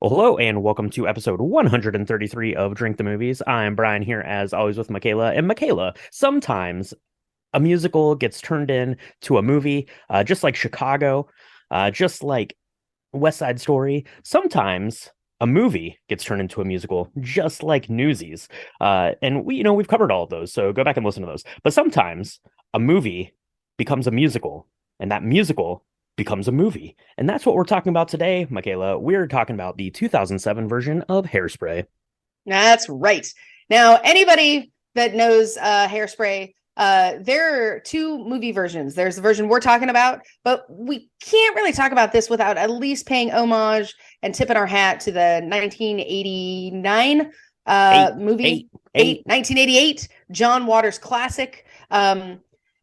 Well, hello and welcome to episode 133 of Drink the Movies. I'm Brian here as always with Michaela. And Michaela, sometimes a musical gets turned into a movie, just like Chicago, just like West Side Story. Sometimes a movie gets turned into a musical, just like Newsies. And we've covered all of those, so go back and listen to those. But sometimes a movie becomes a musical, and that musical becomes a movie. And that's what we're talking about today, Michaela. We're talking about the 2007 version of Hairspray. That's right. Now, anybody that knows Hairspray, there are two movie versions. There's the version we're talking about, but we can't really talk about this without at least paying homage and tipping our hat to the 1989 movie, 1988 John Waters classic.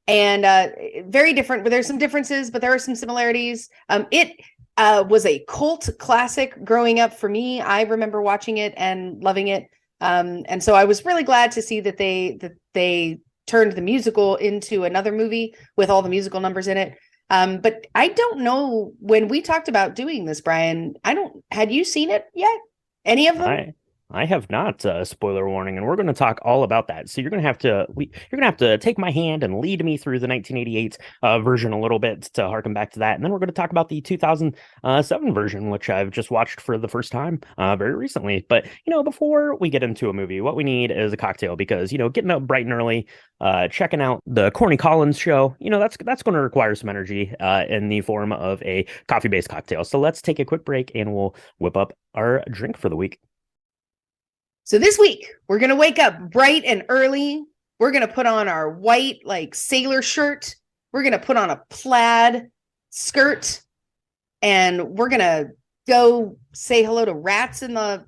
And very different, but there's some differences, but there are some similarities. It was a cult classic growing up for me. I remember watching it and loving it. And so I was really glad to see that they turned the musical into another movie with all the musical numbers in it. But I don't know, when we talked about doing this, Brian, had you seen it yet? Any of them? I have not, spoiler warning, and we're going to talk all about that. So you're going to have to take my hand and lead me through the 1988 version a little bit to harken back to that, and then we're going to talk about the 2007 version, which I've just watched for the first time very recently. But before we get into a movie, what we need is a cocktail because getting up bright and early, checking out the Corny Collins Show, that's going to require some energy in the form of a coffee-based cocktail. So let's take a quick break, and we'll whip up our drink for the week. So this week, we're going to wake up bright and early. We're going to put on our white, sailor shirt. We're going to put on a plaid skirt. And we're going to go say hello to rats in the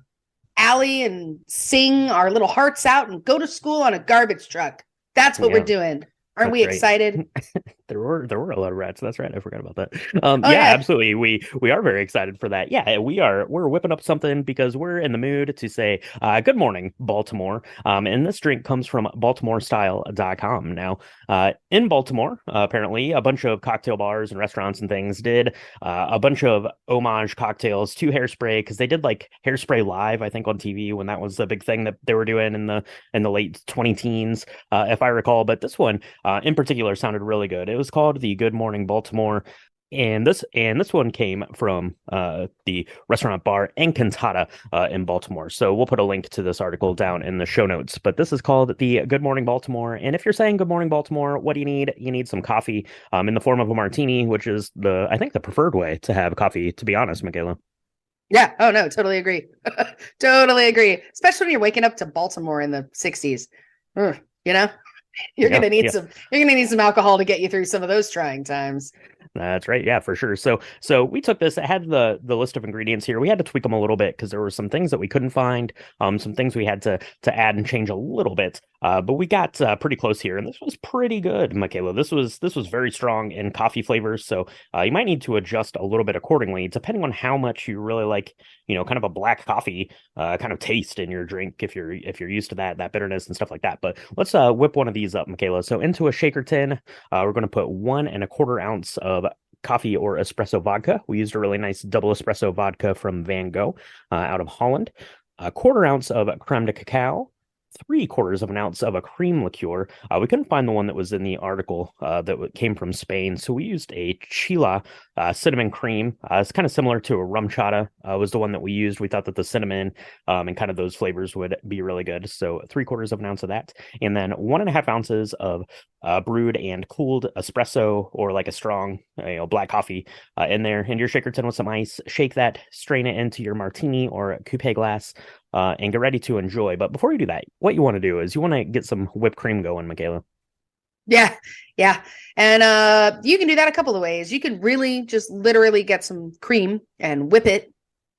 alley and sing our little hearts out and go to school on a garbage truck. That's what we're doing. Aren't we excited? There were a lot of rats. That's right. I forgot about that. Yeah, absolutely. We are very excited for that. Yeah, we're whipping up something because we're in the mood to say good morning, Baltimore. And this drink comes from BaltimoreStyle.com. Now, in Baltimore, apparently a bunch of cocktail bars and restaurants and things did a bunch of homage cocktails to Hairspray because they did like Hairspray Live, I think, on TV when that was a big thing that they were doing in the late 20 teens, if I recall. But this one in particular sounded really good. It was called the Good Morning Baltimore, and this one came from the restaurant bar Encantada in Baltimore. So we'll put a link to this article down in the show notes. But this is called the Good Morning Baltimore. And if you're saying Good Morning Baltimore, what do you need? You need some coffee in the form of a martini, which is I think the preferred way to have coffee, to be honest, Michaela. Yeah. Oh no, totally agree. Totally agree. Especially when you're waking up to Baltimore in the 60s. You're gonna need some alcohol to get you through some of those trying times. That's right. Yeah, for sure. So we took this. It had the list of ingredients here. We had to tweak them a little bit because there were some things that we couldn't find, some things we had to add and change a little bit. But we got pretty close here, and this was pretty good, Michaela. This was very strong in coffee flavors. So you might need to adjust a little bit accordingly, depending on how much you really like, kind of a black coffee kind of taste in your drink if you're used to that bitterness and stuff like that. But let's whip one of these up, Michaela. So into a shaker tin, we're going to put 1¼ ounce of coffee or espresso vodka. We used a really nice double espresso vodka from Van Gogh out of Holland. 1/4 ounce of creme de cacao. 3/4 of an ounce of a cream liqueur. We couldn't find the one that was in the article that came from Spain, so we used a Chila cinnamon cream. It's kind of similar to a rum chata was the one that we used. We thought that the cinnamon and kind of those flavors would be really good. So 3/4 of an ounce of that, and then 1½ ounces of brewed and cooled espresso or like a strong black coffee in there. And your shaker tin with some ice. Shake that, strain it into your martini or coupe glass. And get ready to enjoy. But before you do that, what you want to do is you want to get some whipped cream going, Michaela. Yeah. And you can do that a couple of ways. You can really just literally get some cream and whip it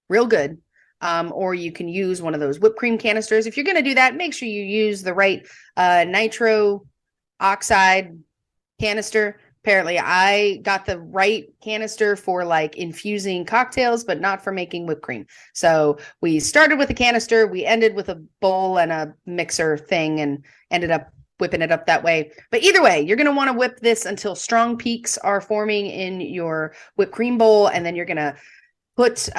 real good. Or you can use one of those whipped cream canisters. If you're going to do that, make sure you use the right nitro oxide canister. Apparently, I got the right canister for infusing cocktails, but not for making whipped cream. So we started with a canister, we ended with a bowl and a mixer thing and ended up whipping it up that way. But either way, you're going to want to whip this until strong peaks are forming in your whipped cream bowl. And then you're going to put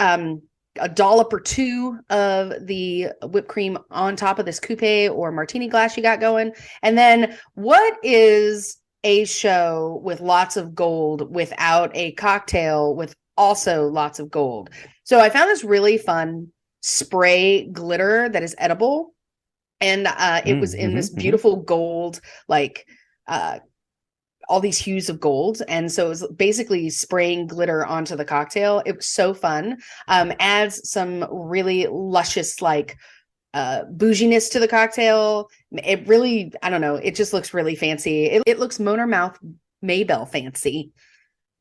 a dollop or two of the whipped cream on top of this coupe or martini glass you got going. And then what is a show with lots of gold without a cocktail with also lots of gold? So I found this really fun spray glitter that is edible. And it was in this beautiful gold, like all these hues of gold. And so it was basically spraying glitter onto the cocktail. It was so fun. Adds some really luscious, like bouginess to the cocktail. It really, I don't know, it just looks really fancy. It looks Mona Mouth Maybell fancy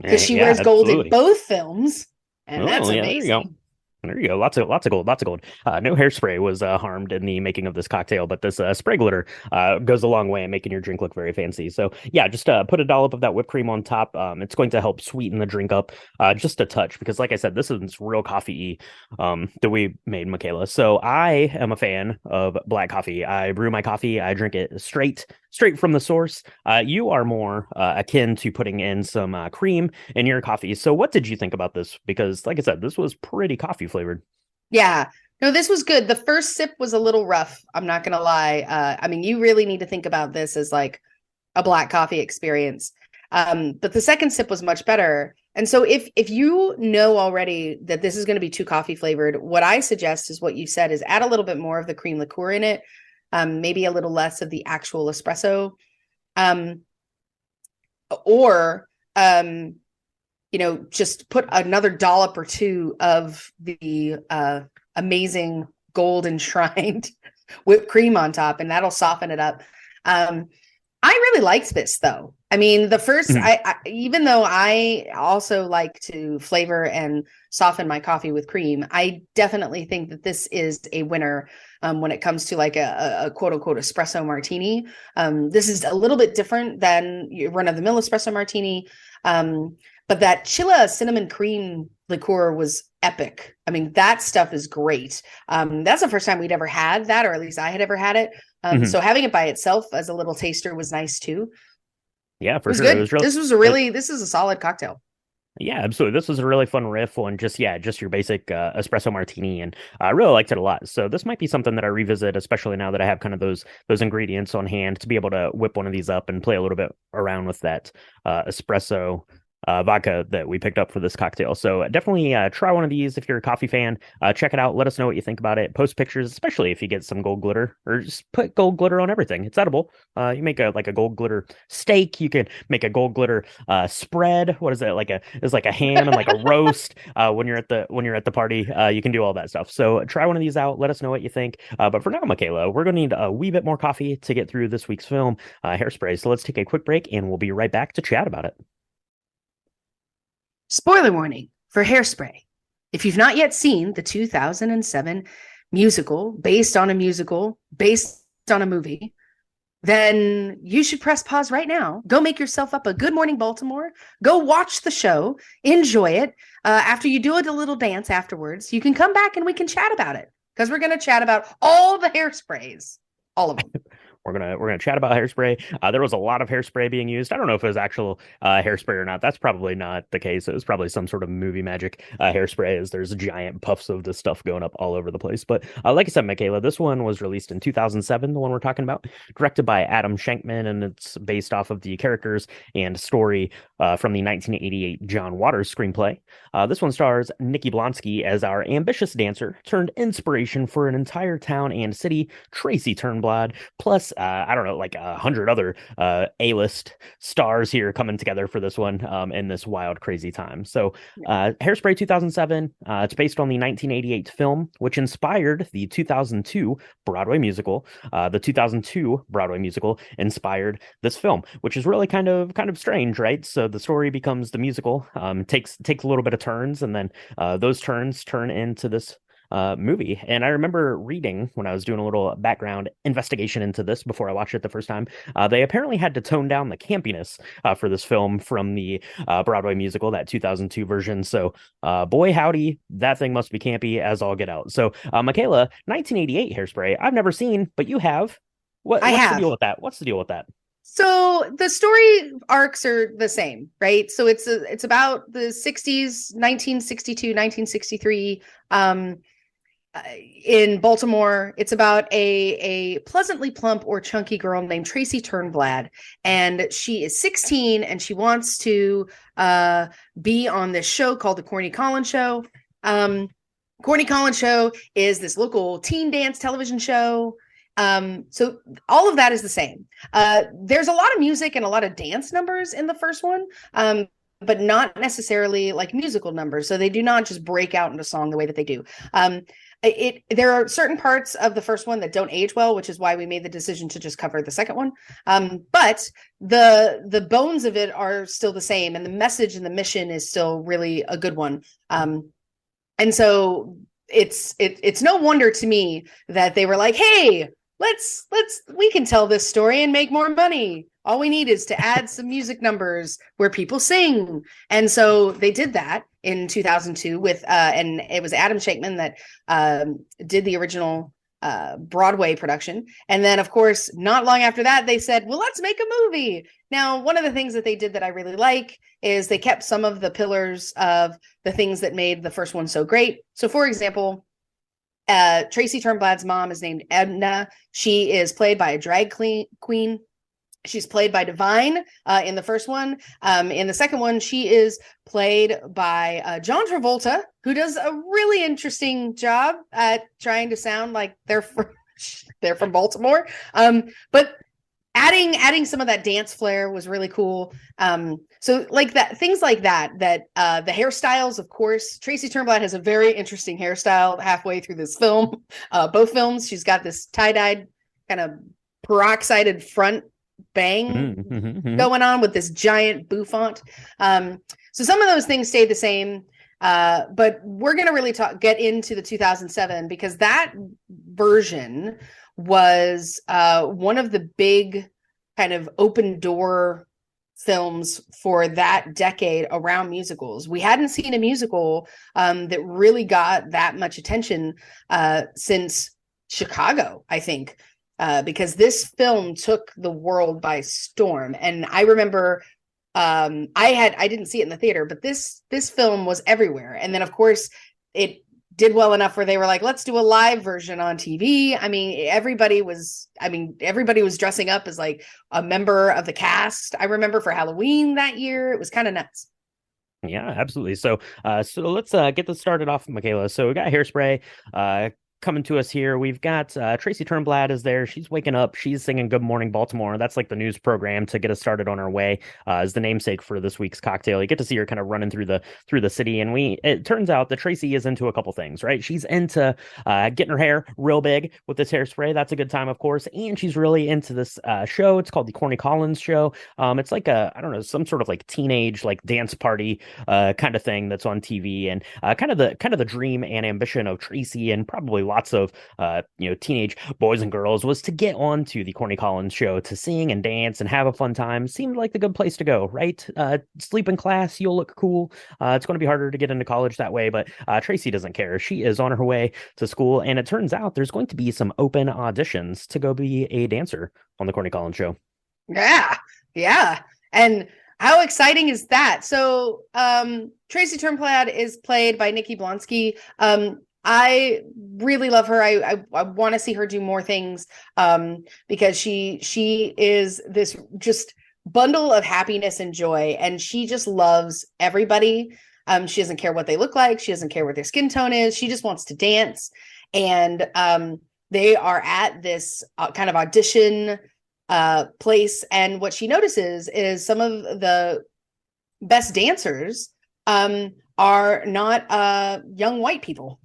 because she wears gold in both films. And that's amazing. There you go. Lots of gold. No hairspray was harmed in the making of this cocktail, but this spray glitter goes a long way in making your drink look very fancy. So yeah, just put a dollop of that whipped cream on top. It's going to help sweeten the drink up just a touch, because like I said, this is real coffee that we made, Michaela. So I am a fan of black coffee. I brew my coffee. I drink it straight from the source. You are more akin to putting in some cream in your coffee. So what did you think about this? Because like I said, this was pretty coffee flavored. Yeah, no, this was good. The first sip was a little rough. I'm not going to lie. I mean, you really need to think about this as like a black coffee experience. But the second sip was much better. And so if you know already that this is going to be too coffee flavored, what I suggest is what you said, is add a little bit more of the cream liqueur in it. Maybe a little less of the actual espresso, or just put another dollop or two of the amazing gold enshrined whipped cream on top, and that'll soften it up. I really liked this, though. I mean, the first, I even though I also like to flavor and soften my coffee with cream, I definitely think that this is a winner when it comes to like a quote unquote espresso martini. This is a little bit different than your run of the mill espresso martini. But that Chilla cinnamon cream liqueur was epic. I mean, that stuff is great. That's the first time we'd ever had that, or at least I had ever had it. So having it by itself as a little taster was nice too. Yeah, for sure. Good. This is a solid cocktail. Yeah, absolutely. This was a really fun riff on just your basic espresso martini, and I really liked it a lot. So this might be something that I revisit, especially now that I have kind of those ingredients on hand to be able to whip one of these up and play a little bit around with that espresso vodka that we picked up for this cocktail. So definitely try one of these if you're a coffee fan. Check it out. Let us know what you think about it. Post pictures, especially if you get some gold glitter, or just put gold glitter on everything. It's edible. You make a gold glitter steak. You can make a gold glitter spread. What is it? It's like a ham and like a roast. When you're at the party, you can do all that stuff. So try one of these out. Let us know what you think. But for now, Michaela, we're gonna need a wee bit more coffee to get through this week's film, Hairspray. So let's take a quick break, and we'll be right back to chat about it. Spoiler warning for Hairspray. If you've not yet seen the 2007 musical based on a movie, then you should press pause right now. Go make yourself up a Good Morning Baltimore. Go watch the show. Enjoy it. After you do a little dance afterwards, you can come back and we can chat about it, because we're going to chat about all the hairsprays, all of them. We're gonna chat about hairspray. There was a lot of hairspray being used. I don't know if it was actual hairspray or not. That's probably not the case. It was probably some sort of movie magic hairspray, as there's giant puffs of this stuff going up all over the place. But like I said, Michaela, this one was released in 2007, the one we're talking about, directed by Adam Shankman, and it's based off of the characters and story from the 1988 John Waters screenplay. This one stars Nikki Blonsky as our ambitious dancer turned inspiration for an entire town and city, Tracy Turnblad, plus I don't know, like 100 other A-list stars here coming together for this one in this wild, crazy time. So Hairspray 2007, it's based on the 1988 film, which inspired the 2002 Broadway musical. The 2002 Broadway musical inspired this film, which is really kind of strange, right? So the story becomes the musical, takes a little bit of turns, and then those turns turn into this movie. And I remember reading, when I was doing a little background investigation into this before I watched it the first time, they apparently had to tone down the campiness for this film from the Broadway musical, that 2002 version. So boy howdy, that thing must be campy as all get out. So Michaela, 1988 Hairspray, I've never seen, but you have. What's the deal with that? What's the deal with that? So the story arcs are the same, right? So it's about the 60s, 1962, 1963, in Baltimore. It's about a pleasantly plump or chunky girl named Tracy Turnblad, and she is 16 and she wants to be on this show called the Corny Collins Show. Corny Collins Show is this local teen dance television show. So all of that is the same. There's a lot of music and a lot of dance numbers in the first one, but not necessarily like musical numbers. So they do not just break out into song the way that they do. There are certain parts of the first one that don't age well, which is why we made the decision to just cover the second one. But the bones of it are still the same, and the message and the mission is still really a good one. And so it's no wonder to me that they were like, hey, we can tell this story and make more money. All we need is to add some music numbers where people sing. And so they did that in 2002 with and it was Adam Shankman that did the original Broadway production. And then, of course, not long after that, they said, well, let's make a movie. Now, one of the things that they did that I really like is they kept some of the pillars of the things that made the first one so great. So, for example, Tracy Turnblad's mom is named Edna. She is played by a drag queen. She's played by Divine in the first one. In the second one, she is played by John Travolta, who does a really interesting job at trying to sound like they're from Baltimore. But adding some of that dance flair was really cool. So like that, things like that the hairstyles, of course, Tracy Turnblad has a very interesting hairstyle halfway through this film. Both films, she's got this tie-dyed kind of peroxided front bang going on with this giant bouffant. So some of those things stayed the same. But we're going to really get into the 2007 because that version was one of the big kind of open door films for that decade around musicals. We hadn't seen a musical that really got that much attention since Chicago, I think, because this film took the world by storm. And I remember I didn't see it in the theater, but this film was everywhere. And then, of course, it did well enough where they were like, let's do a live version on TV. I mean, everybody was dressing up as like a member of the cast. I remember for Halloween that year, it was kind of nuts. Yeah, absolutely. So let's get this started off, Michaela. So we got Hairspray coming to us here. We've got Tracy Turnblad is there. She's waking up. She's singing Good Morning Baltimore. That's like the news program to get us started on our way. Is the namesake for this week's cocktail. You get to see her kind of running through the city, and it turns out that Tracy is into a couple things, right? She's into getting her hair real big with this hairspray. That's a good time, of course, and she's really into this show. It's called the Corny Collins Show. It's like I don't know, some sort of like teenage like dance party kind of thing that's on TV, and kind of the dream and ambition of Tracy and probably lots of teenage boys and girls was to get onto the Corny Collins Show to sing and dance and have a fun time. Seemed like the good place to go, right? Sleep in class, you'll look cool. It's going to be harder to get into college that way, but Tracy doesn't care. She is on her way to school, and it turns out there's going to be some open auditions to go be a dancer on the Corny Collins Show. Yeah. And how exciting is that? So Tracy Turnblad is played by Nikki Blonsky. I really love her. I want to see her do more things because she is this just bundle of happiness and joy, and she just loves everybody. She doesn't care what they look like. She doesn't care what their skin tone is. She just wants to dance. And they are at this kind of audition place. And what she notices is some of the best dancers are not young white people.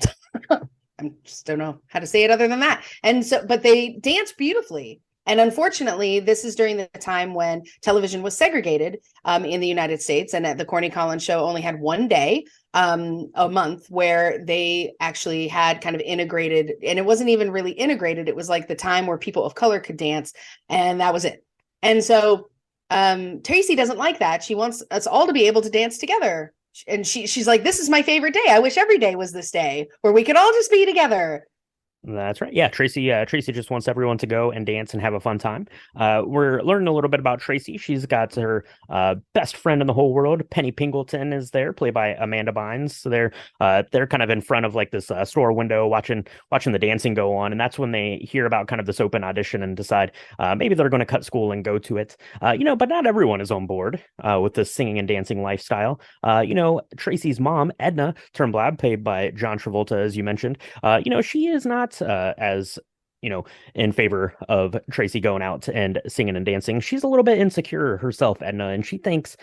I just don't know how to say it other than that. And so, but they dance beautifully. And unfortunately, this is during the time when television was segregated in the United States. And the Corny Collins Show only had one day a month where they actually had kind of integrated. And it wasn't even really integrated. It was like the time where people of color could dance. And that was it. And so Tracy doesn't like that. She wants us all to be able to dance together. And she's like, this is my favorite day. I wish every day was this day where we could all just be together. That's right. Yeah, Tracy. Tracy just wants everyone to go and dance and have a fun time. We're learning a little bit about Tracy. She's got her best friend in the whole world, Penny Pingleton, is there, played by Amanda Bynes. So they're kind of in front of like this store window, watching the dancing go on, and that's when they hear about kind of this open audition and decide maybe they're going to cut school and go to it. But not everyone is on board with this singing and dancing lifestyle. Tracy's mom, Edna Turnblad, played by John Travolta, as you mentioned. She is not as in favor of Tracy going out and singing and dancing. She's a little bit insecure herself, Edna, and she thinks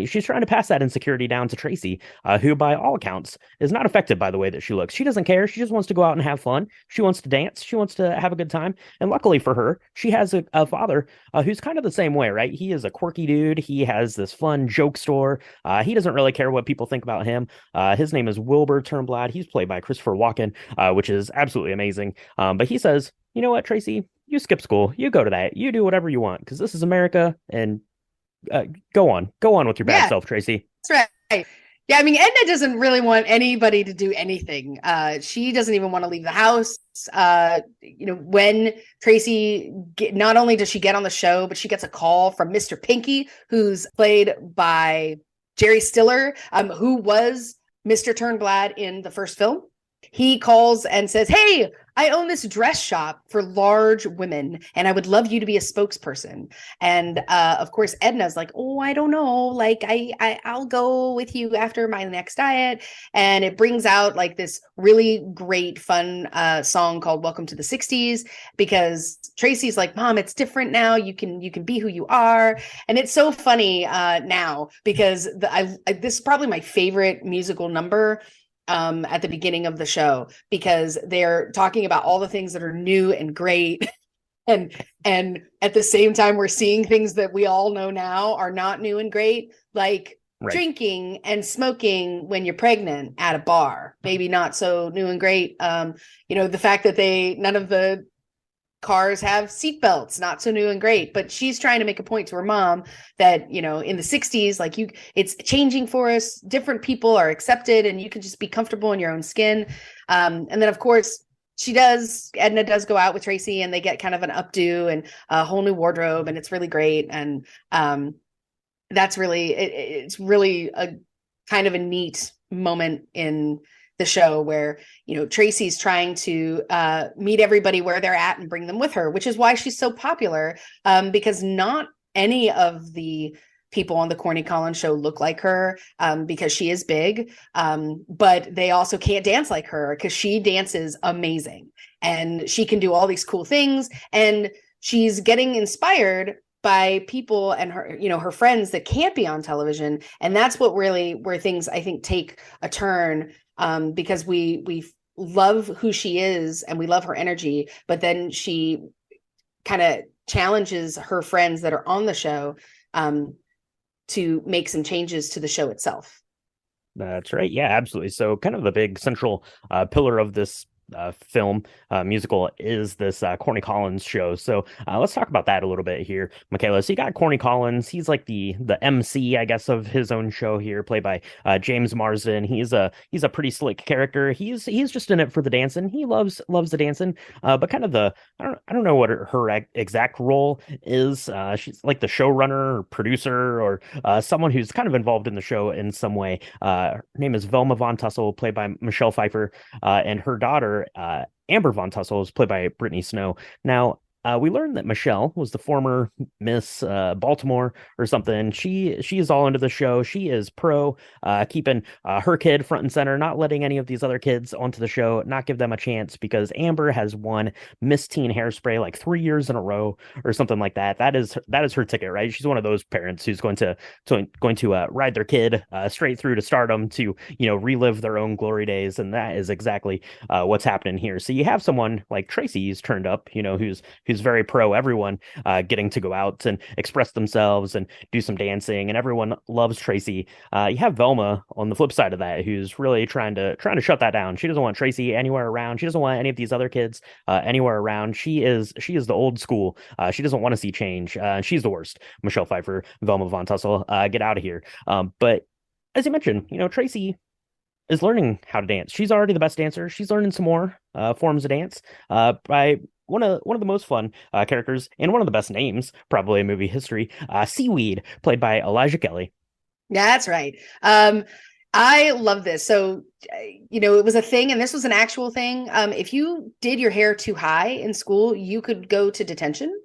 she's trying to pass that insecurity down to Tracy, who, by all accounts, is not affected by the way that she looks. She doesn't care. She just wants to go out and have fun. She wants to dance. She wants to have a good time. And luckily for her, she has a father who's kind of the same way, right? He is a quirky dude. He has this fun joke store. He doesn't really care what people think about him. His name is Wilbur Turnblad. He's played by Christopher Walken, which is absolutely amazing. But he says, you know what, Tracy, you skip school, you go to that, you do whatever you want, because this is America, and go on with your bad self, Tracy. That's right. Yeah, I mean, Edna doesn't really want anybody to do anything. She doesn't even want to leave the house. When Tracy not only does she get on the show, but she gets a call from Mr. Pinky, who's played by Jerry Stiller, who was Mr. Turnblad in the first film. He calls and says, "Hey, I own this dress shop for large women, and I would love you to be a spokesperson." And of course, Edna's like, "Oh, I don't know. Like, I'll go with you after my next diet." And it brings out like this really great, fun song called "Welcome to the '60s," because Tracy's like, "Mom, it's different now. You can be who you are." And it's so funny now because this is probably my favorite musical number at the beginning of the show, because they're talking about all the things that are new and great. and at the same time, we're seeing things that we all know now are not new and great, like drinking and smoking when you're pregnant at a bar, maybe not so new and great. The fact that none of the cars have seatbelts, not so new and great. But she's trying to make a point to her mom that, in the 60s, like it's changing for us. Different people are accepted and you can just be comfortable in your own skin. And then of course Edna does go out with Tracy, and they get kind of an updo and a whole new wardrobe, and it's really great. And that's really, it's really a kind of a neat moment in the show where, Tracy's trying to meet everybody where they're at and bring them with her, which is why she's so popular, because not any of the people on the Corny Collins Show look like her, because she is big, but they also can't dance like her because she dances amazing and she can do all these cool things, and she's getting inspired by people and her friends that can't be on television. And that's what really where things, I think, take a turn, because we love who she is and we love her energy, but then she kind of challenges her friends that are on the show to make some changes to the show itself. That's right. Yeah, absolutely. So kind of the big central pillar of this film musical is this Corny Collins show. So let's talk about that a little bit here, Michaela. So you got Corny Collins. He's like the MC, I guess, of his own show here, played by James Marsden. He's a pretty slick character. He's just in it for the dancing. He loves the dancing. But kind of I don't know what her exact role is. She's like the showrunner or producer or someone who's kind of involved in the show in some way. Her name is Velma Von Tussle, played by Michelle Pfeiffer, and her daughter Amber Von Tussle is played by Brittany Snow. Now, we learned that Michelle was the former Miss Baltimore or something. She is all into the show. She is pro, keeping her kid front and center, not letting any of these other kids onto the show, not give them a chance, because Amber has won Miss Teen Hairspray like 3 years in a row or something like that. That is her ticket, right? She's one of those parents who's going to ride their kid straight through to stardom to relive their own glory days, and that is exactly what's happening here. So you have someone like Tracy who's turned up, who's very pro everyone getting to go out and express themselves and do some dancing, and everyone loves Tracy. You have Velma on the flip side of that, who's really trying to shut that down. She doesn't want Tracy anywhere around. She doesn't want any of these other kids anywhere around. She is the old school. She doesn't want to see change. She's the worst. Michelle Pfeiffer, Velma Von Tussle, get out of here. But as you mentioned, Tracy is learning how to dance. She's already the best dancer. She's learning some more forms of dance by one of the most fun characters and one of the best names probably in movie history, Seaweed, played by Elijah Kelly. That's right. I love this. So, it was a thing, and this was an actual thing. If you did your hair too high in school, you could go to detention.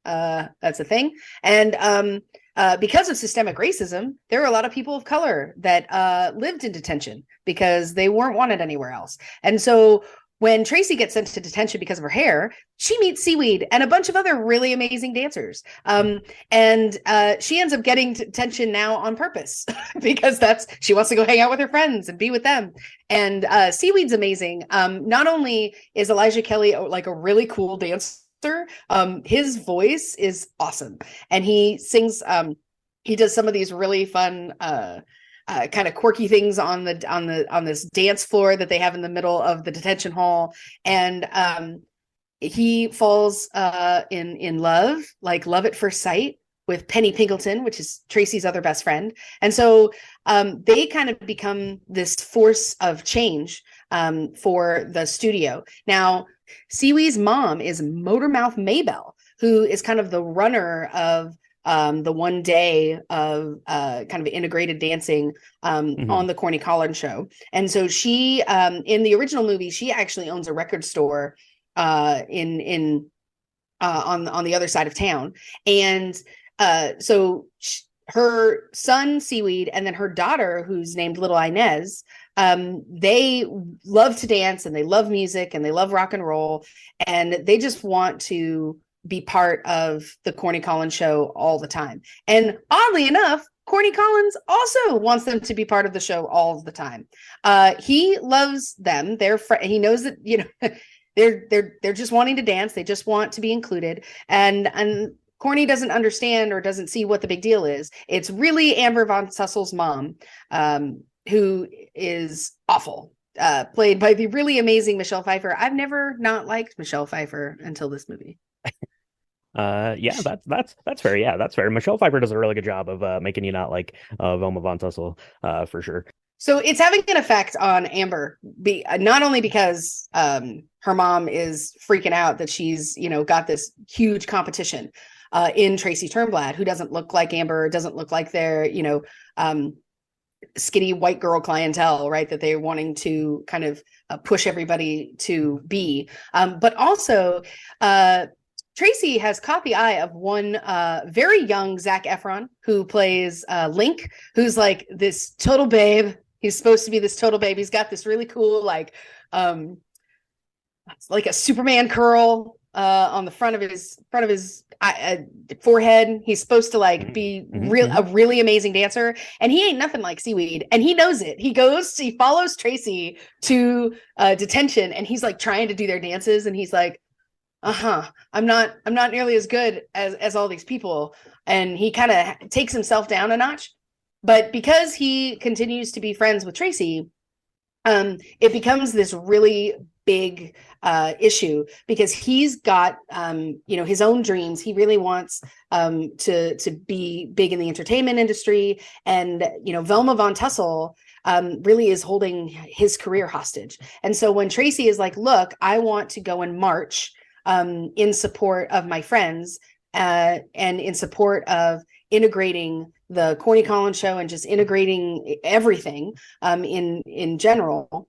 That's a thing. And because of systemic racism, there were a lot of people of color that lived in detention because they weren't wanted anywhere else. And so when Tracy gets sent to detention because of her hair, she meets Seaweed and a bunch of other really amazing dancers. And she ends up getting detention now on purpose because she wants to go hang out with her friends and be with them. And Seaweed's amazing. Not only is Elijah Kelly like a really cool dancer, his voice is awesome. And he sings, he does some of these really fun kind of quirky things on this dance floor that they have in the middle of the detention hall. And he falls in love, like love at first sight, with Penny Pingleton, which is Tracy's other best friend. And so they kind of become this force of change for the studio. Now, Seaweed's mom is Motormouth Maybelle, who is kind of the runner of the one day of kind of integrated dancing on the Corny Collins Show. And so she, in the original movie, she actually owns a record store on the other side of town. And so her son Seaweed and then her daughter, who's named Little Inez, they love to dance and they love music and they love rock and roll, and they just want to be part of the Corny Collins Show all the time. And oddly enough, Corny Collins also wants them to be part of the show all the time. He loves them. He knows that, they're just wanting to dance. They just want to be included. And Corny doesn't understand or doesn't see what the big deal is. It's really Amber Von Sussel's mom, who is awful, played by the really amazing Michelle Pfeiffer. I've never not liked Michelle Pfeiffer until this movie. Yeah, that's fair. Yeah, that's fair. Michelle Pfeiffer does a really good job of making you not like Velma Von Tussle, for sure. So it's having an effect on Amber, not only because her mom is freaking out that she's got this huge competition in Tracy Turnblad, who doesn't look like Amber, doesn't look like their skinny white girl clientele, right? That they're wanting to kind of push everybody to be, but also Tracy has caught the eye of one very young Zac Efron, who plays Link, who's like this total babe. He's supposed to be this total babe. He's got this really cool, like a Superman curl on the front of his forehead. He's supposed to like be a really amazing dancer, and he ain't nothing like Seaweed, and he knows it. He follows Tracy to detention, and he's like trying to do their dances, and he's like, I'm not nearly as good as all these people. And he kind of takes himself down a notch. But because he continues to be friends with Tracy, it becomes this really big issue, because he's got his own dreams. He really wants to be big in the entertainment industry, and Velma Von Tussle really is holding his career hostage. And so when Tracy is like, look, I want to go and march in support of my friends and in support of integrating the Corny Collins Show and just integrating everything in general.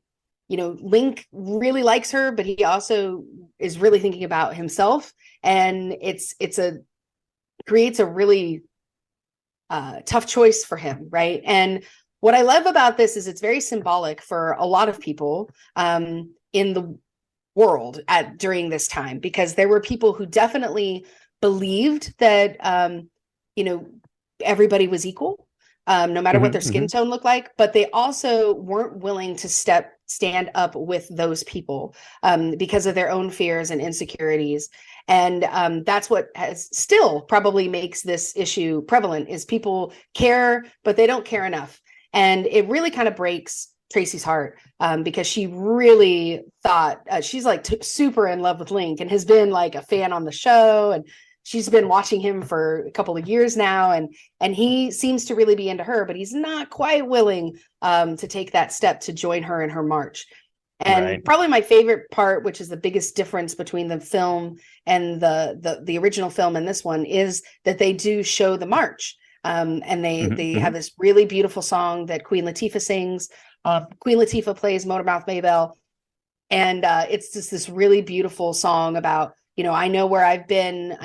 Link really likes her, but he also is really thinking about himself, and it creates a really tough choice for him, right? And what I love about this is it's very symbolic for a lot of people in the world during this time, because there were people who definitely believed that everybody was equal, no matter what their skin tone looked like, but they also weren't willing to stand up with those people because of their own fears and insecurities. And that's what still probably makes this issue prevalent, is people care, but they don't care enough. And it really kind of breaks Tracy's heart, because she really thought she's like super in love with Link and has been like a fan on the show, and she's been watching him for a couple of years now, and he seems to really be into her, but he's not quite willing to take that step to join her in her march. And probably my favorite part, which is the biggest difference between the film and the original film and this one, is that they do show the march. And they have this really beautiful song that Queen Latifah sings. Queen Latifah plays Motormouth Maybelle. And it's just this really beautiful song about, I know where I've been.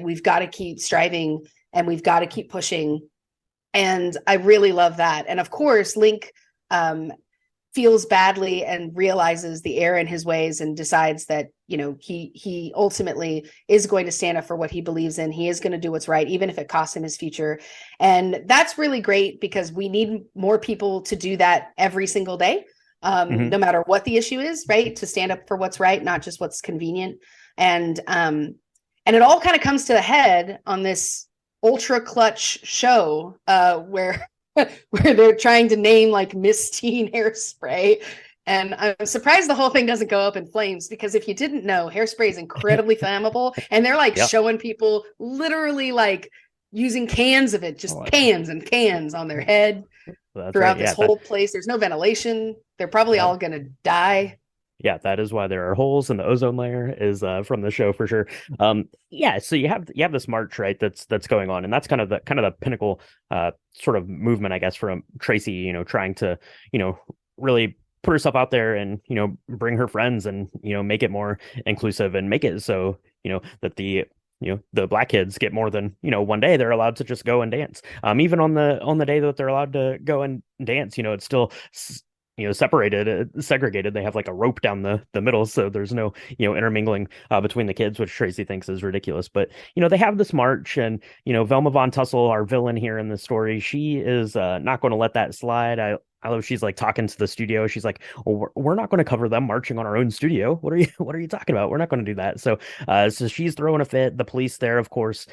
We've got to keep striving, and we've got to keep pushing. And I really love that. And of course, Link feels badly and realizes the error in his ways and decides that, he ultimately is going to stand up for what he believes in. He is going to do what's right, even if it costs him his future. And that's really great, because we need more people to do that every single day, no matter what the issue is, right? To stand up for what's right, not just what's convenient. And it all kind of comes to a head on this ultra clutch show where they're trying to name like Miss Teen Hairspray. And I'm surprised the whole thing doesn't go up in flames, because if you didn't know, hairspray is incredibly flammable, and they're like showing people literally like using cans of it, just cans and cans on their head throughout this whole place. There's no ventilation. They're probably all going to die. Yeah, that is why there are holes in the ozone layer, is from the show for sure. So you have this march, right, that's going on, and that's kind of the pinnacle sort of movement, I guess, from Tracy, trying to, really put herself out there and, bring her friends and, make it more inclusive and make it so, that the black kids get more than, one day they're allowed to just go and dance. Even on the day that they're allowed to go and dance, it's still separated, segregated. They have like a rope down the middle, so there's no intermingling between the kids, which Tracy thinks is ridiculous. But they have this march, and Velma Von Tussle, our villain here in the story, she is not going to let that slide. I love, she's like talking to the studio. She's like, well, we're not going to cover them marching on our own studio. What are you talking about? We're not going to do that. So she's throwing a fit. The police there, of course,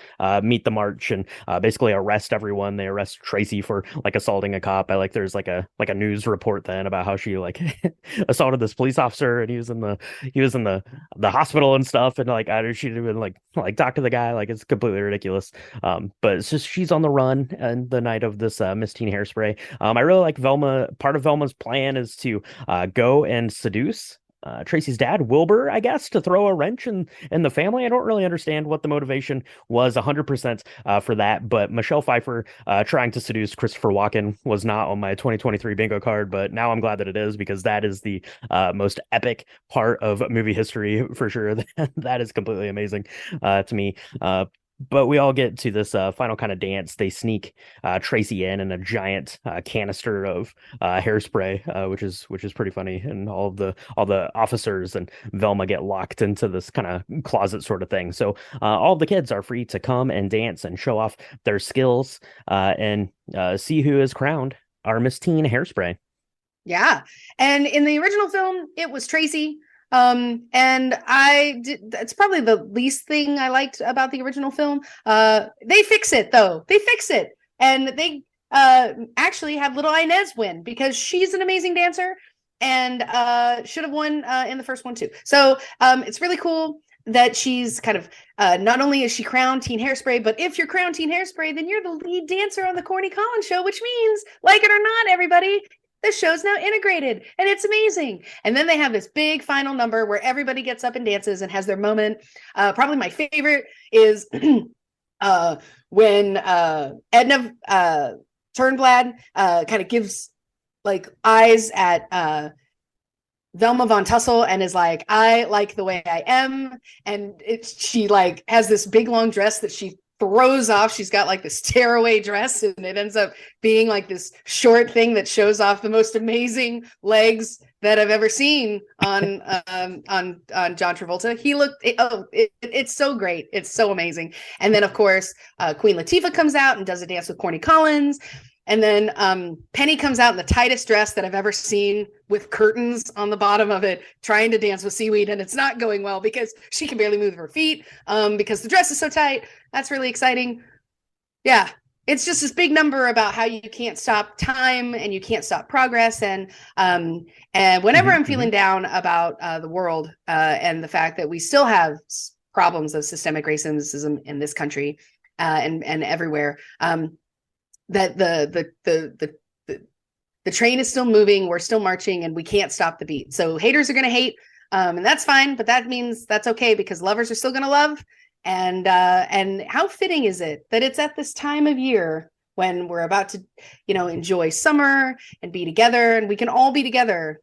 meet the march and basically arrest everyone. They arrest Tracy for like assaulting a cop. There's like a news report then about how she like assaulted this police officer, and he was in the hospital and stuff. And like, she'd even like talk to the guy. Like, it's completely ridiculous. But it's just, she's on the run and the night of this Miss Teen Hairspray. I really like Velma. Part of Velma's plan is to go and seduce Tracy's dad, Wilbur, I guess, to throw a wrench in the family. I don't really understand what the motivation was 100% for that, but Michelle Pfeiffer trying to seduce Christopher Walken was not on my 2023 bingo card, but now I'm glad that it is, because that is the most epic part of movie history for sure. That is completely amazing to me. But we all get to this final kind of dance. They sneak Tracy in a giant canister of hairspray, which is pretty funny. And all the officers and Velma get locked into this kind of closet sort of thing. So all the kids are free to come and dance and show off their skills and see who is crowned our Miss Teen Hairspray. Yeah, and in the original film, it was Tracy. And it's probably the least thing I liked about the original film. They fix it though. And they actually have little Inez win, because she's an amazing dancer and should have won in the first one too. So it's really cool that she's kind of not only is she crowned Teen Hairspray, but if you're crowned Teen Hairspray, then you're the lead dancer on the Corny Collins Show, which means, like it or not, everybody, the show's now integrated, and it's amazing. And then they have this big final number where everybody gets up and dances and has their moment. Probably my favorite is when Edna Turnblad kind of gives like eyes at Velma Von Tussle and is like, I like the way I am. And she like has this big long dress that she throws off. She's got like this tearaway dress, and it ends up being like this short thing that shows off the most amazing legs that I've ever seen on John Travolta. It's so great. It's so amazing. And then of course, Queen Latifah comes out and does a dance with Corny Collins. And then Penny comes out in the tightest dress that I've ever seen, with curtains on the bottom of it, trying to dance with seaweed. And it's not going well because she can barely move her feet because the dress is so tight. That's really exciting. Yeah, it's just this big number about how you can't stop time and you can't stop progress. And whenever I'm feeling down about the world and the fact that we still have problems of systemic racism in this country and everywhere. That the train is still moving, we're still marching, and we can't stop the beat. So haters are going to hate, and that's fine, but that means that's okay because lovers are still going to love. And how fitting is it that it's at this time of year when we're about to, enjoy summer and be together, and we can all be together.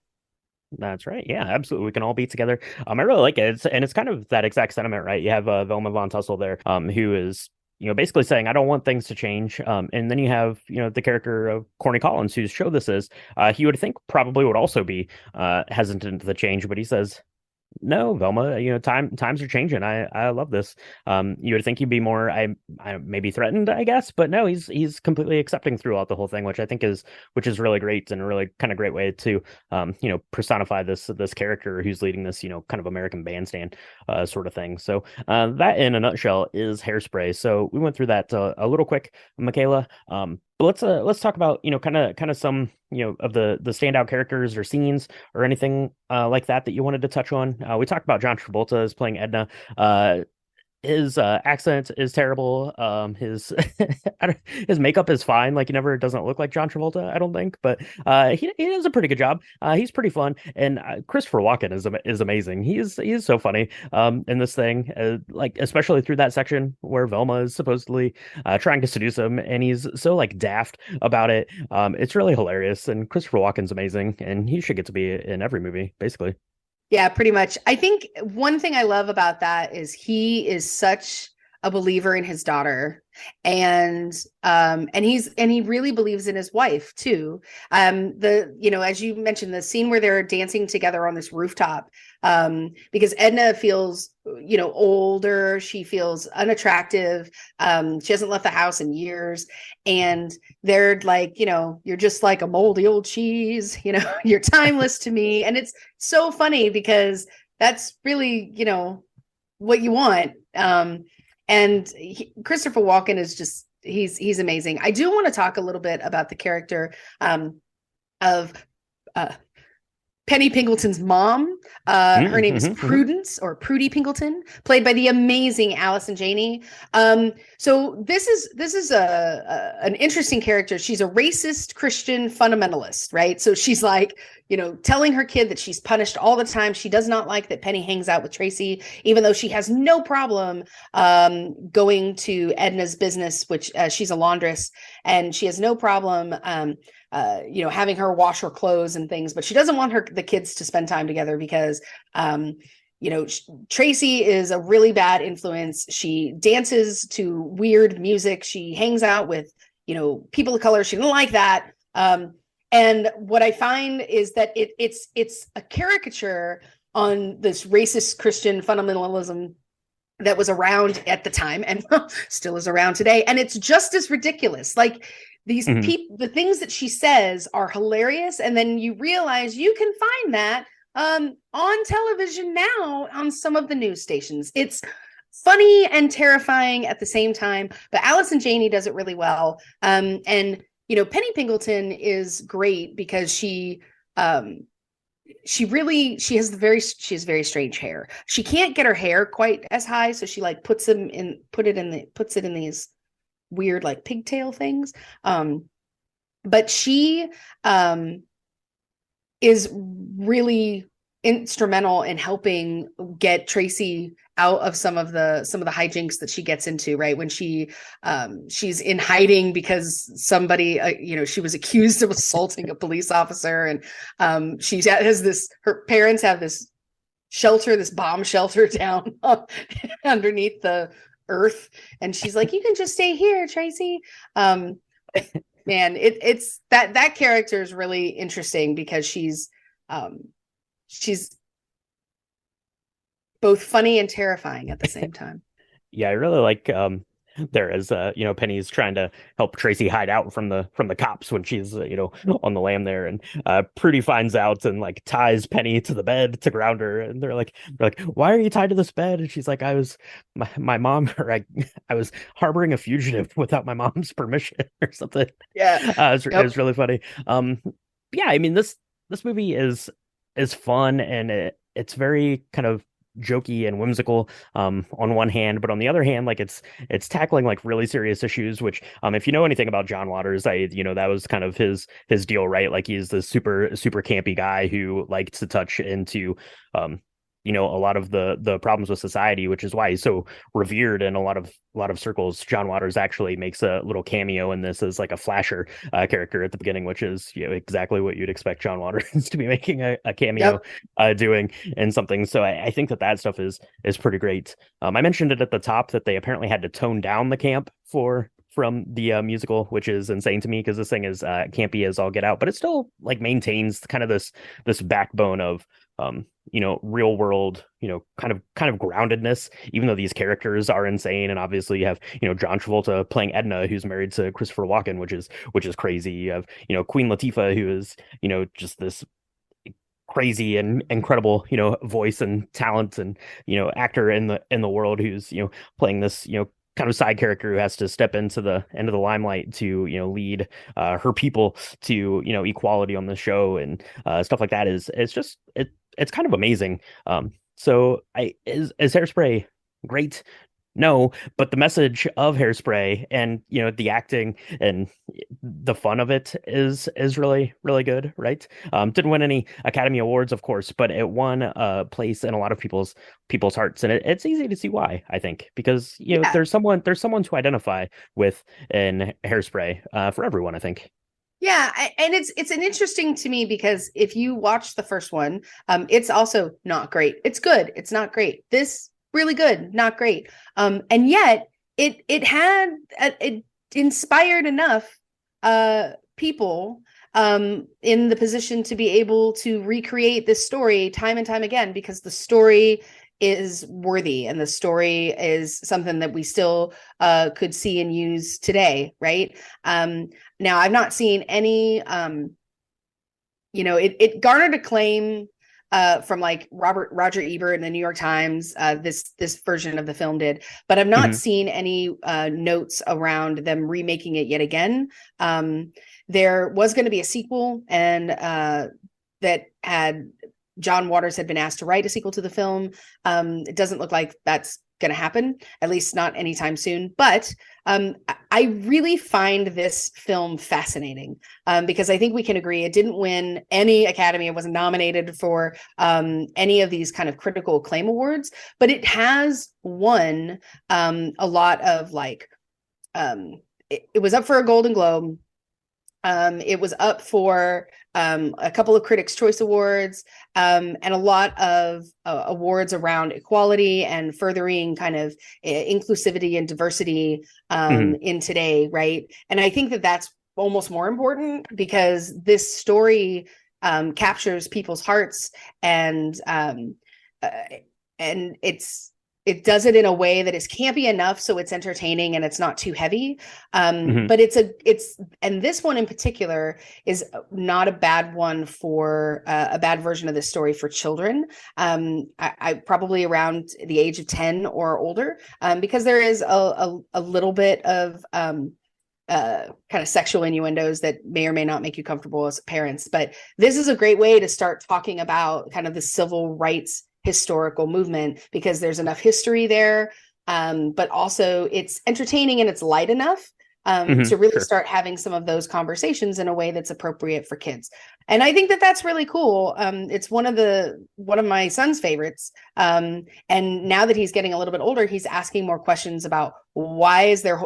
That's right. Yeah, absolutely. We can all be together. I really like it. It's kind of that exact sentiment, right? You have Velma Von Tussle there, who is basically saying, I don't want things to change. And then you have, the character of Corny Collins, whose show this is. He would think probably would also be hesitant to the change, but he says, no, Velma, times are changing. I love this. You would think he'd be more, I maybe threatened, I guess, but no, he's completely accepting throughout the whole thing, which I think is really great and a really kind of great way to, personify this character who's leading this, kind of American bandstand, sort of thing. So, that in a nutshell is Hairspray. So we went through that a little quick, Michaela. But let's talk about kind of some of the standout characters or scenes or anything like that you wanted to touch on. We talked about John Travolta as playing Edna. His accent is terrible. His his makeup is fine. Like, he never doesn't look like John Travolta, I don't think, but he does a pretty good job. He's pretty fun, and Christopher Walken is amazing. He is so funny in this thing, like especially through that section where Velma is supposedly trying to seduce him, and he's so like daft about it. It's really hilarious, and Christopher Walken's amazing, and he should get to be in every movie basically. Yeah, pretty much. I think one thing I love about that is he is such a believer in his daughter, and he really believes in his wife too. As you mentioned, the scene where they're dancing together on this rooftop, because Edna feels older, she feels unattractive, she hasn't left the house in years, and they're like, you're just like a moldy old cheese, you're timeless to me. And it's so funny because that's really what you want. Christopher Walken is just he's amazing. I do want to talk a little bit about the character of Penny Pingleton's mom. Her name is Prudence, or Prudy Pingleton, played by the amazing Allison Janney. So this is an interesting character. She's a racist Christian fundamentalist, right? So she's like, telling her kid that she's punished all the time. She does not like that Penny hangs out with Tracy, even though she has no problem going to Edna's business, which she's a laundress, and she has no problem having her wash her clothes and things, but she doesn't want the kids to spend time together because Tracy is a really bad influence. She dances to weird music. She hangs out with people of color. She didn't like that. And what I find is that it's a caricature on this racist Christian fundamentalism that was around at the time and still is around today. And it's just as ridiculous. Like, these people, the things that she says are hilarious. And then you realize you can find that on television now on some of the news stations. It's funny and terrifying at the same time, but Allison Janney does it really well. And Penny Pingleton is great because she has very strange hair. She can't get her hair quite as high, so she like puts it in these weird like pigtail things. But she is really instrumental in helping get Tracy out of some of the hijinks that she gets into, right? When she's in hiding because somebody, she was accused of assaulting a police officer, and her parents have this bomb shelter down underneath the earth, and she's like, you can just stay here, Tracy. Man, it's that character is really interesting because she's both funny and terrifying at the same time. Yeah, I really like there is Penny's trying to help Tracy hide out from the cops when she's on the lam there, and Prudy finds out and like ties Penny to the bed to ground her, and they're like why are you tied to this bed? And she's like, I was my mom, or I was harboring a fugitive without my mom's permission or something. Yeah. It was really funny. Yeah, I mean this movie is fun, and it's very kind of jokey and whimsical on one hand, but on the other hand, like it's tackling like really serious issues, which if you know anything about John Waters, that was kind of his deal, right? Like he's the super campy guy who likes to touch into um a lot of the problems with society, which is why he's so revered in a lot of circles. John Waters actually makes a little cameo in this as like a flasher character at the beginning, which is exactly what you'd expect John Waters to be making a cameo Yep. doing in something. So I think that stuff is pretty great. I mentioned it at the top that they apparently had to tone down the camp from the musical, which is insane to me because this thing is campy as all get out, but it still like maintains kind of this backbone of real world, kind of groundedness, even though these characters are insane. And obviously you have, John Travolta playing Edna, who's married to Christopher Walken, which is crazy. You have, Queen Latifah, who is, just this crazy and incredible, voice and talent and, actor in the world who's, playing this, kind of side character who has to step into the limelight to lead her people to equality on the show and stuff like that is it's just it's kind of amazing. So I is Hairspray great? No, but the message of Hairspray and the acting and the fun of it is really really good, right? Didn't win any Academy Awards, of course, but it won a place in a lot of people's hearts, and it's easy to see why. I think because Yeah. there's someone to identify with in Hairspray for everyone. I think. Yeah, and it's an interesting to me because if you watch the first one, it's also not great. It's good. It's not great. This really good, not great. And yet it had it inspired enough people in the position to be able to recreate this story time and time again because the story is worthy and the story is something that we still could see and use today, right? Now I've not seen any it garnered acclaim from like Roger Ebert in the New York Times. This version of the film did, but I've not Hmm. seen any notes around them remaking it yet again. There was going to be a sequel, and that had John Waters had been asked to write a sequel to the film. It doesn't look like that's going to happen, at least not anytime soon. But I really find this film fascinating because I think we can agree it didn't win any Academy. It wasn't nominated for any of these kind of critical acclaim awards, but it has won a lot of like, it was up for a Golden Globe. It was up for a couple of Critics' Choice Awards and a lot of awards around equality and furthering kind of inclusivity and diversity Hmm. in today, right? And I think that that's almost more important because this story captures people's hearts uh, and it does it in a way that is campy enough so it's entertaining and it's not too heavy. Hmm. But and this one in particular is not a bad one for a bad version of this story for children. I probably around the age of 10 or older, because there is a little bit of kind of sexual innuendos that may or may not make you comfortable as parents. But this is a great way to start talking about kind of the civil rights historical movement because there's enough history there, but also it's entertaining and it's light enough Hmm. to really Sure. start having some of those conversations in a way that's appropriate for kids. And I think that that's really cool. It's one of my son's favorites. And now that he's getting a little bit older, he's asking more questions about why is there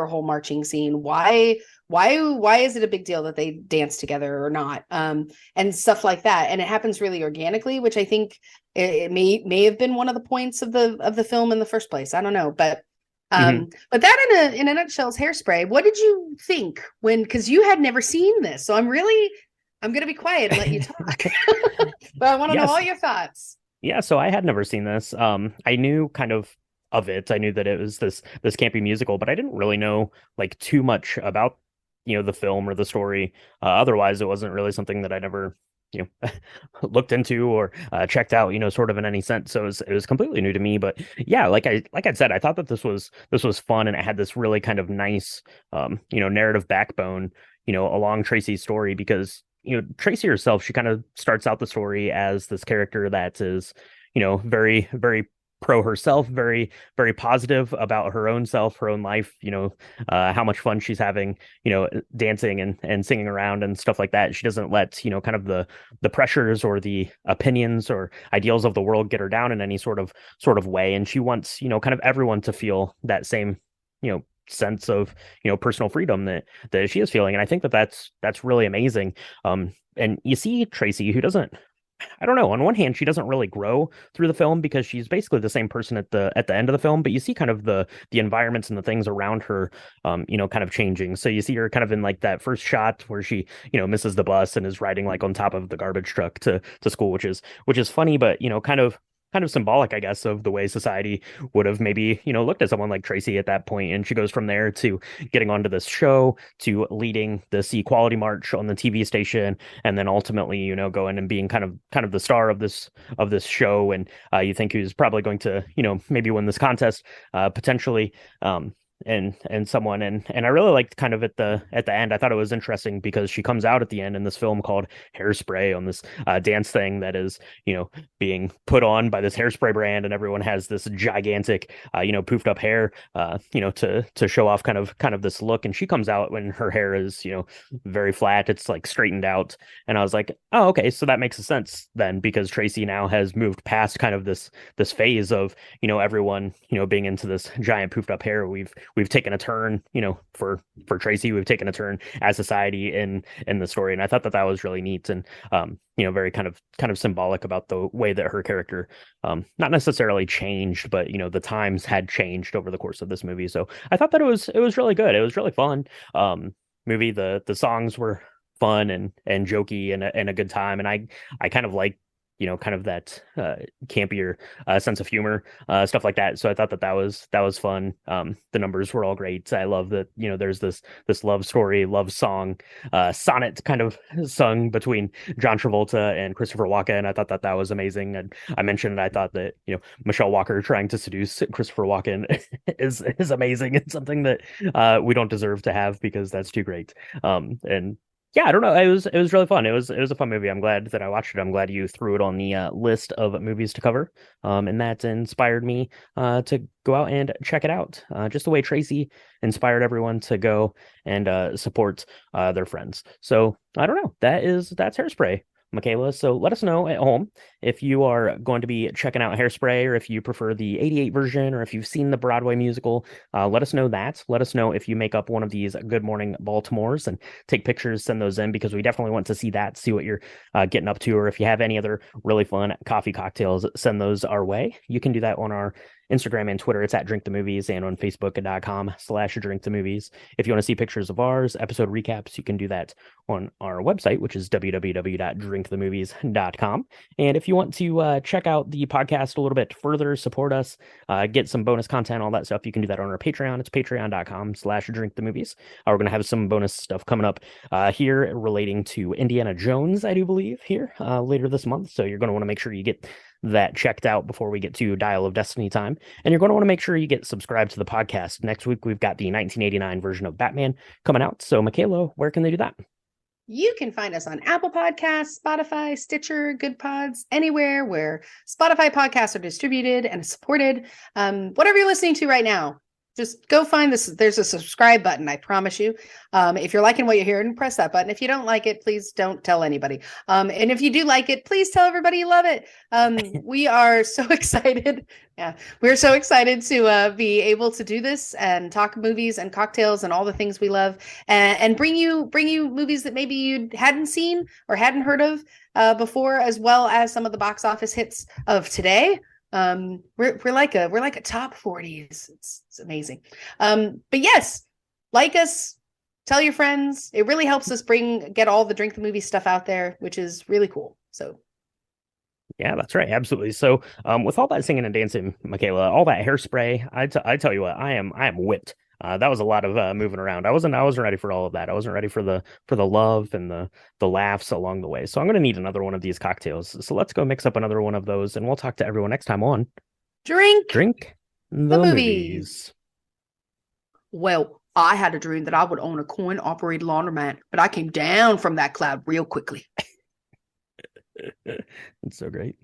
a whole marching scene? Why is it a big deal that they dance together or not? And stuff like that. And it happens really organically, which I think it may have been one of the points of the film in the first place. I don't know, Hmm. but that in a nutshell is Hairspray. What did you think because you had never seen this? So I'm gonna be quiet and let you talk. But I want to know Yes. all your thoughts. Yeah, so I had never seen this. I knew kind of it. I knew that it was this campy musical, but I didn't really know like too much about the film or the story. Otherwise, it wasn't really something that I never looked into or checked out. Sort of in any sense. So it was completely new to me. But yeah, like I said, I thought that this was fun and it had this really kind of nice narrative backbone along Tracy's story because Tracy herself, she kind of starts out the story as this character that is, very, very pro herself, very, very positive about her own self, her own life, how much fun she's having, dancing and singing around and stuff like that. She doesn't let, kind of the pressures or the opinions or ideals of the world get her down in any sort of way. And she wants, kind of everyone to feel that same, sense of, personal freedom that she is feeling. And I think that's really amazing. And you see Tracy, who doesn't, I don't know. On one hand, she doesn't really grow through the film because she's basically the same person at the end of the film. But you see kind of the environments and the things around her, kind of changing. So you see her kind of in like that first shot where she, misses the bus and is riding like on top of the garbage truck to school, which is funny, but kind of symbolic, I guess, of the way society would have maybe, looked at someone like Tracy at that point. And she goes from there to getting onto this show, to leading this equality march on the TV station, and then ultimately, going and being kind of the star of this show. And you think who's probably going to, maybe win this contest, potentially. And someone and I really liked kind of at the end. I thought it was interesting because she comes out at the end in this film called Hairspray on this dance thing that is being put on by this hairspray brand, and everyone has this gigantic poofed up hair to show off kind of this look. And she comes out when her hair is very flat, it's like straightened out. And I was like, oh, okay, so that makes sense then, because Tracy now has moved past kind of this phase of everyone being into this giant poofed up hair. We've taken a turn, for Tracy. We've taken a turn as society in the story, and I thought that was really neat and very kind of symbolic about the way that her character not necessarily changed, but the times had changed over the course of this movie. So I thought that it was really good. It was really fun movie. The songs were fun and jokey and a good time, and I kind of like kind of that campier sense of humor, stuff like that. So I thought that was fun. The numbers were all great. I love that there's this love story, love song, sonnet kind of sung between John Travolta and Christopher Walken, and I thought that was amazing. And I mentioned I thought that Michelle Walker trying to seduce Christopher Walken is amazing. It's something that we don't deserve to have because that's too great. And yeah, I don't know. It was really fun. It was a fun movie. I'm glad that I watched it. I'm glad you threw it on the list of movies to cover. And that inspired me to go out and check it out. Just the way Tracy inspired everyone to go and support their friends. So I don't know. That's Hairspray, Michaela. So let us know at home if you are going to be checking out Hairspray, or if you prefer the 88 version, or if you've seen the Broadway musical. Let us know that. Let us know if you make up one of these Good Morning Baltimores and take pictures, send those in, because we definitely want to see that, see what you're getting up to. Or if you have any other really fun coffee cocktails, send those our way. You can do that on our Instagram and Twitter. It's at Drink the Movies, and on Facebook.com/Drink the Movies. If you want to see pictures of ours, episode recaps, you can do that on our website, which is www.drinkthemovies.com. And if you want to check out the podcast a little bit further, support us, get some bonus content, all that stuff, you can do that on our Patreon. It's patreon.com/Drink the Movies. We're going to have some bonus stuff coming up here relating to Indiana Jones, I do believe, here later this month. So you're going to want to make sure you get that checked out before we get to Dial of Destiny time. And you're going to want to make sure you get subscribed to the podcast. Next week, we've got the 1989 version of Batman coming out. So, Michaela, where can they do that? You can find us on Apple Podcasts, Spotify, Stitcher, Good Pods, anywhere where Spotify podcasts are distributed and supported. Whatever you're listening to right now, just go find this. There's a subscribe button, I promise you. If you're liking what you're hearing, press that button. If you don't like it, please don't tell anybody. And if you do like it, please tell everybody you love it. We are so excited. Yeah, we're so excited to be able to do this and talk movies and cocktails and all the things we love, and bring you movies that maybe you hadn't seen or hadn't heard of before, as well as some of the box office hits of today. We're like a top 40s. It's amazing. But yes, like us, tell your friends. It really helps us get all the Drink the Movie stuff out there, which is really cool. So yeah, that's right. Absolutely. So with all that singing and dancing, Michaela, all that Hairspray, I tell you what, I am whipped. That was a lot of moving around. I wasn't ready for all of that. I wasn't ready for the love and the laughs along the way. So I'm going to need another one of these cocktails. So let's go mix up another one of those, and we'll talk to everyone next time on Drink the Movies. Well, I had a dream that I would own a coin-operated laundromat, but I came down from that cloud real quickly. It's so great.